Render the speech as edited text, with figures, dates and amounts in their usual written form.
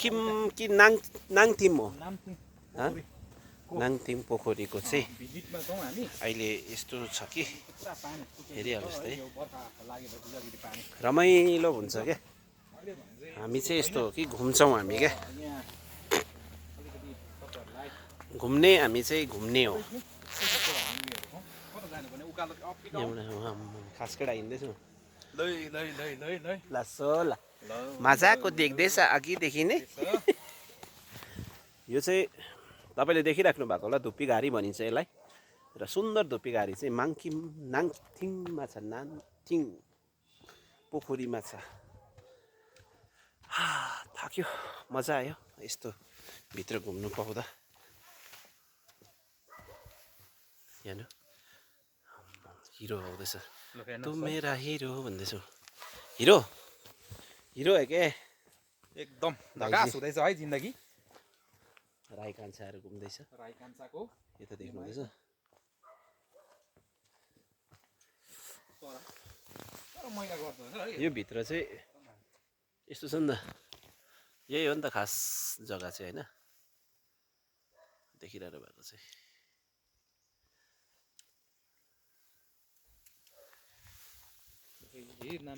नाङखिम कि नाङथिम हो नामथिङ हँ? नाङथिम पोखरीको चाहिँ भिजिटमा छौँ हामी। अहिले यस्तो छ कि पुरा पानी सुकेको हेरिहाल्नुहोस् त है, छ, यो बर्खा लागेपछि अलिकति पानी रमाइलो हुन्छ क्या। अहिले भने चाहिँ हामी चाहिँ यस्तो हो कि घुम्छौँ हामी क्या, यहाँ अलिकति तपाईँहरूलाई घुम्ने हामी चाहिँ घुम्ने हो। कता जानुपर्ने उकालो अप खासकेटा हिँड्दैछु लै लै लै लै लै लासो ला मजाको देख्दैछ अघिदेखि नै। यो चाहिँ तपाईँले देखिराख्नु भएको होला, धुप्पी घारी भनिन्छ यसलाई। र सुन्दर धुप्पी घारी चाहिँ नाङथिङमा छ, नाङथिङ पोखरीमा छ। थाक्यो, मजा आयो यस्तो भित्र घुम्नु पाउँदा। हेर्नु हिरो आउँदैछ, तँ मेरा हिरो भन्दैछु। हिरो हिरो है के एकदम झकास हुँदैछ है जिन्दगी। राई कान्छाहरू घुम्दैछ, राई कान्छाको यता देख्नुहुँदैछ। मैला गर्दो रहेछ है। यो भित्र चाहिँ यस्तो छ नि त, यही हो नि त खास जग्गा चाहिँ होइन, देखिरहनु भएको चाहिँ। नाम